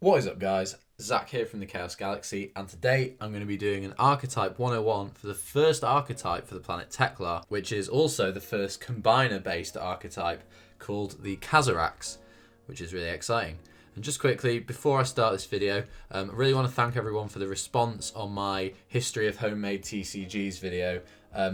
What is up, guys? Zach here from the Chaos Galaxy, and today I'm going to be doing an Archetype 101 for the first archetype for the planet Teklar, which is also the first combiner-based archetype called the Kazzaraks, which is really exciting. And just quickly, before I start this video, I really want to thank everyone for the response on my History of Homemade TCGs video.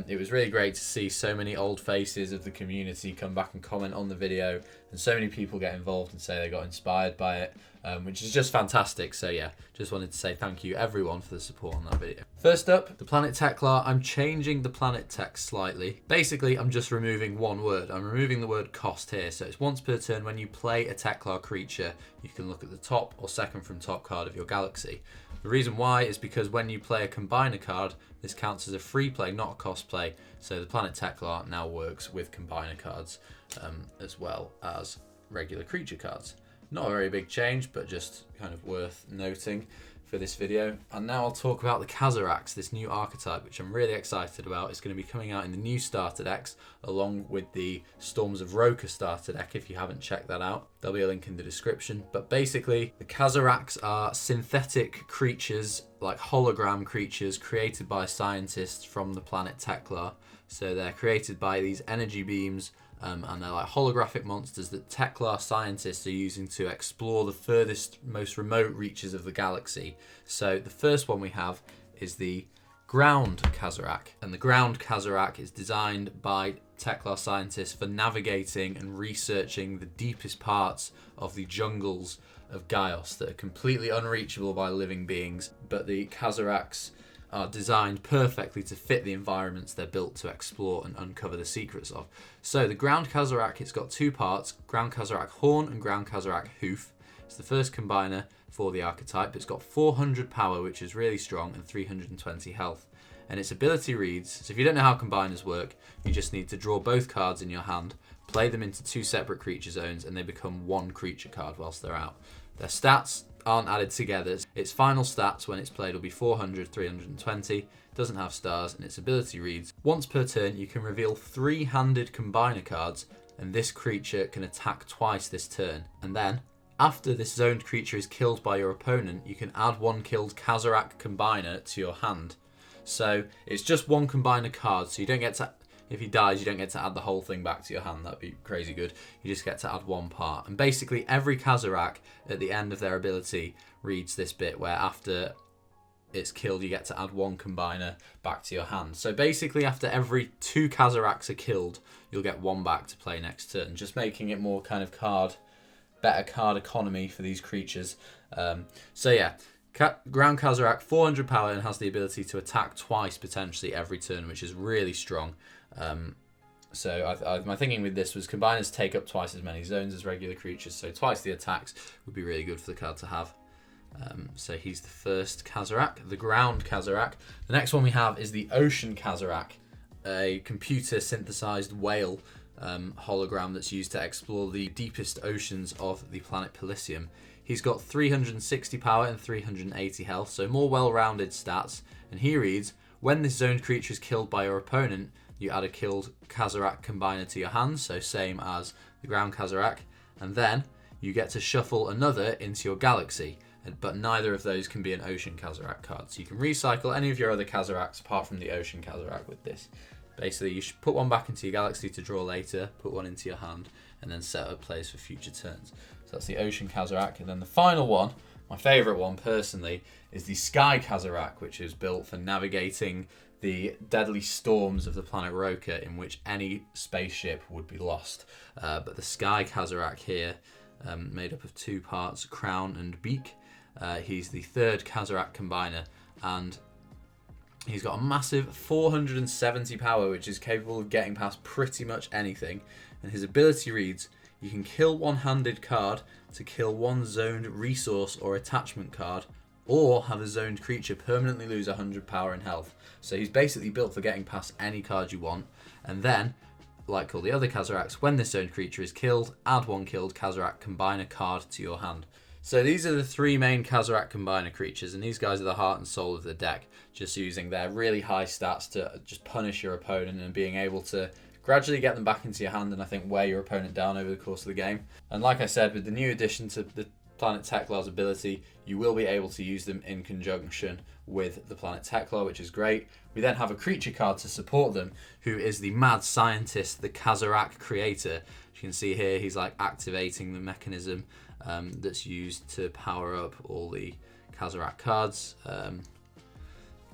It was really great to see so many old faces of the community come back and comment on the video, and so many people get involved and say they got inspired by it, which is just fantastic. So yeah, just wanted to say thank you everyone for the support on that video. First up, the planet Teklar. I'm changing the planet text slightly. Basically, I'm just removing one word. I'm removing the word cost here. So it's once per turn when you play a Teklar creature, you can look at the top or second from top card of your galaxy. The reason why is because when you play a combiner card, this counts as a free play, not a cost play. So the planet Teklar now works with combiner cards as well as regular creature cards. Not a very big change, but just kind of worth noting for this video. And now I'll talk about the Kazzaraks, this new archetype, which I'm really excited about. It's going to be coming out in the new starter decks, along with the Storms of Roka starter deck. If you haven't checked that out, there'll be a link in the description. But basically, the Kazzaraks are synthetic creatures, like hologram creatures, created by scientists from the planet Teklar. So they're created by these energy beams, and they're like holographic monsters that Teklar scientists are using to explore the furthest, most remote reaches of the galaxy. So the first one we have is the Ground Kazzarak, and the Ground Kazzarak is designed by Teklar scientists for navigating and researching the deepest parts of the jungles of Gaios that are completely unreachable by living beings, but the Kazzaraks are designed perfectly to fit the environments they're built to explore and uncover the secrets of. So the Ground Kazzarak, it's got two parts, Ground Kazzarak Horn and Ground Kazzarak Hoof. It's the first combiner for the archetype. It's got 400 power, which is really strong, and 320 health. And its ability reads, so if you don't know how combiners work, you just need to draw both cards in your hand, play them into two separate creature zones, and they become one creature card whilst they're out. Their stats aren't added together. Its final stats when it's played will be 400, 320, doesn't have stars, and its ability reads, once per turn you can reveal 3-handed combiner cards, and this creature can attack twice this turn. And then, after this zoned creature is killed by your opponent, you can add one killed Kazzarak combiner to your hand. So it's just one combiner card, so you don't get to, if he dies, you don't get to add the whole thing back to your hand. That'd be crazy good. You just get to add one part. And basically every Kazzarak at the end of their ability reads this bit where after it's killed, you get to add one combiner back to your hand. So basically after every 2 Kazzaraks are killed, you'll get one back to play next turn, just making it more kind of better card economy for these creatures. So yeah, Ground Kazzarak, 400 power, and has the ability to attack twice potentially every turn, which is really strong. So my thinking with this was combiners take up twice as many zones as regular creatures, so twice the attacks would be really good for the card to have. So he's the first Kazzarak, the Ground Kazzarak. The next one we have is the Ocean Kazzarak, a computer synthesized whale hologram that's used to explore the deepest oceans of the planet Pelisium. He's got 360 power and 380 health, so more well-rounded stats, and he reads, when this zoned creature is killed by your opponent, you add a killed Kazzarak combiner to your hand, so same as the Ground Kazzarak, and then you get to shuffle another into your galaxy, but neither of those can be an Ocean Kazzarak card. So you can recycle any of your other Kazzaraks apart from the Ocean Kazzarak with this. Basically, you should put one back into your galaxy to draw later, put one into your hand, and then set up plays for future turns. So that's the Ocean Kazzarak. And then the final one, my favourite one personally, is the Sky Kazzarak, which is built for navigating the deadly storms of the planet Roka, in which any spaceship would be lost. But the Sky Kazzarak here, made up of 2 parts, crown and beak. He's the third Kazzarak combiner, and he's got a massive 470 power, which is capable of getting past pretty much anything. And his ability reads, you can kill one-handed card to kill one zoned resource or attachment card, or have a zoned creature permanently lose 100 power and health. So he's basically built for getting past any card you want. And then, like all the other Kazzaraks, when this zoned creature is killed, add one killed Kazzarak combiner card to your hand. So these are the 3 main Kazzarak combiner creatures, and these guys are the heart and soul of the deck, just using their really high stats to just punish your opponent and being able to gradually get them back into your hand and I think wear your opponent down over the course of the game. And like I said, with the new addition to the Planet Teklar's ability, you will be able to use them in conjunction with the Planet Teklar, which is great. We then have a creature card to support them, who is the mad scientist, the Kazzaraks creator. As you can see here, he's like activating the mechanism that's used to power up all the Kazzaraks cards.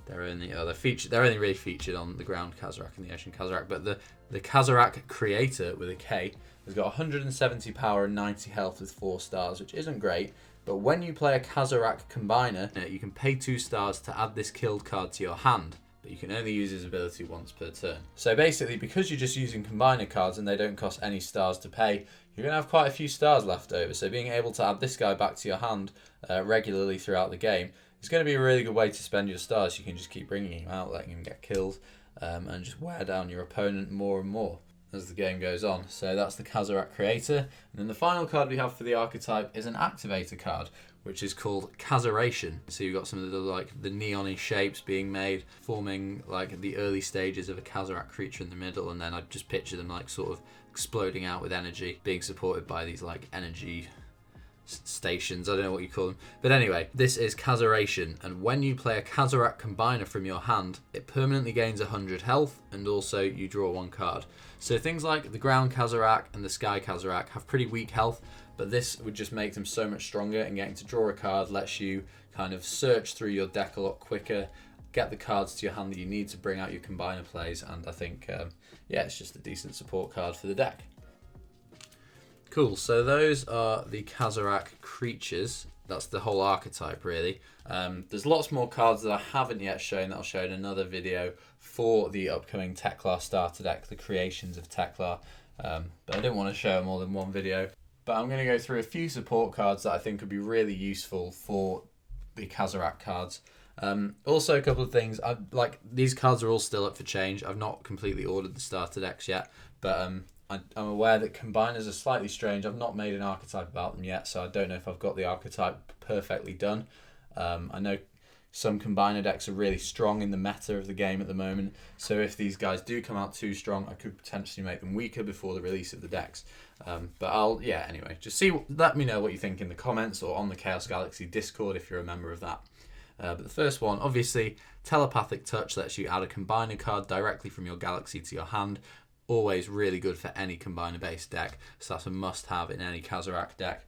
They're only really featured on the ground Kazzarak and the ocean Kazzarak, but the Kazzaraks creator with a K has got 170 power and 90 health with 4 stars, which isn't great. But when you play a Kazzaraks combiner, you can pay 2 stars to add this killed card to your hand, but you can only use his ability once per turn. So basically, because you're just using combiner cards and they don't cost any stars to pay, you're going to have quite a few stars left over. So being able to add this guy back to your hand regularly throughout the game is going to be a really good way to spend your stars. You can just keep bringing him out, letting him get killed, and just wear down your opponent more and more as the game goes on. So that's the Kazzaraks creator. And then the final card we have for the archetype is an activator card, which is called Kazzaration. So you've got some of the neon-y shapes being made, forming like the early stages of a Kazzaraks creature in the middle, and then I just picture them like sort of exploding out with energy, being supported by these like energy stations, I don't know what you call them. But anyway, this is Kazzaration, and when you play a Kazzaraks combiner from your hand, it permanently gains 100 health, and also you draw 1 card. So things like the ground Kazzaraks and the sky Kazzaraks have pretty weak health, but this would just make them so much stronger, and getting to draw a card lets you kind of search through your deck a lot quicker, get the cards to your hand that you need to bring out your combiner plays, and I think, yeah, it's just a decent support card for the deck. Cool, so those are the Kazzaraks creatures. That's the whole archetype, really. There's lots more cards that I haven't yet shown that I'll show in another video for the upcoming Teklar starter deck, the creations of Teklar. But I didn't want to show them all in one video. But I'm going to go through a few support cards that I think would be really useful for the Kazzaraks cards. Also, a couple of things. These cards are all still up for change. I've not completely ordered the starter decks yet, but I'm aware that combiners are slightly strange. I've not made an archetype about them yet, so I don't know if I've got the archetype perfectly done. I know some combiner decks are really strong in the meta of the game at the moment, so if these guys do come out too strong, I could potentially make them weaker before the release of the decks. Anyway, just let me know what you think in the comments or on the Chaos Galaxy Discord if you're a member of that. But the first one, obviously, Telepathic Touch lets you add a combiner card directly from your Galaxy to your hand. Always really good for any combiner-based deck, so that's a must-have in any Kazzaraks deck.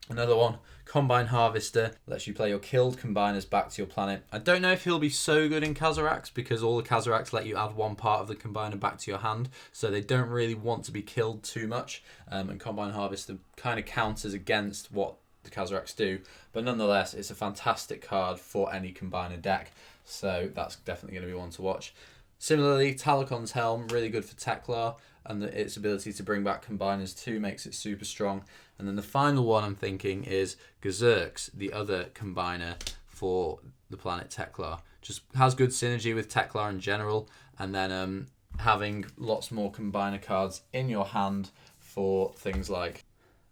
Another one, Combine Harvester, lets you play your killed combiners back to your planet. I don't know if he'll be so good in Kazzaraks, because all the Kazzaraks let you add 1 part of the combiner back to your hand, so they don't really want to be killed too much, and Combine Harvester kind of counters against what the Kazzaraks do, but nonetheless, it's a fantastic card for any combiner deck, so that's definitely going to be one to watch. Similarly, Talakon's Helm, really good for Teklar, and its ability to bring back combiners too makes it super strong. And then the final one I'm thinking is Kazzaraks, the other combiner for the planet Teklar. Just has good synergy with Teklar in general, and then having lots more combiner cards in your hand for things like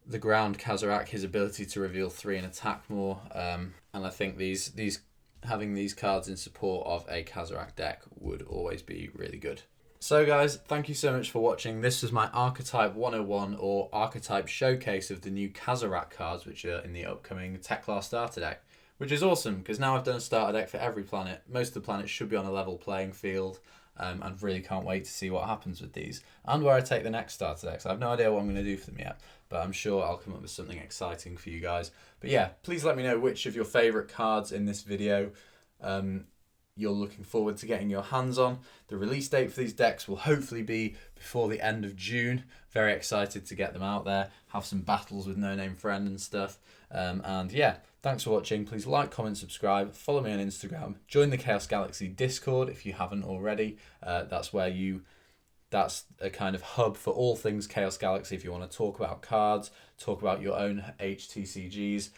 the ground Kazzaraks, his ability to reveal 3 and attack more, and I think having these cards in support of a Kazzaraks deck would always be really good. So guys, thank you so much for watching. This was my Archetype 101 or Archetype showcase of the new Kazzaraks cards, which are in the upcoming Teklar starter deck, which is awesome because now I've done a starter deck for every planet. Most of the planets should be on a level playing field, and really can't wait to see what happens with these and where I take the next starter decks. I have no idea what I'm going to do for them yet, but I'm sure I'll come up with something exciting for you guys. But yeah, please let me know which of your favourite cards in this video you're looking forward to getting your hands on. The release date for these decks will hopefully be before the end of June. Very excited to get them out there, have some battles with No Name Friend and stuff. And yeah, thanks for watching. Please like, comment, subscribe, follow me on Instagram, join the Chaos Galaxy Discord if you haven't already. That's a kind of hub for all things Chaos Galaxy. If you want to talk about cards, talk about your own HTCGs,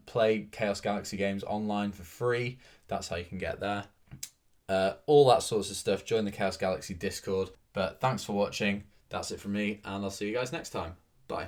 play Chaos Galaxy games online for free. That's how you can get there. All that sorts of stuff. Join the Chaos Galaxy Discord. But thanks for watching. That's it from me, and I'll see you guys next time. Bye.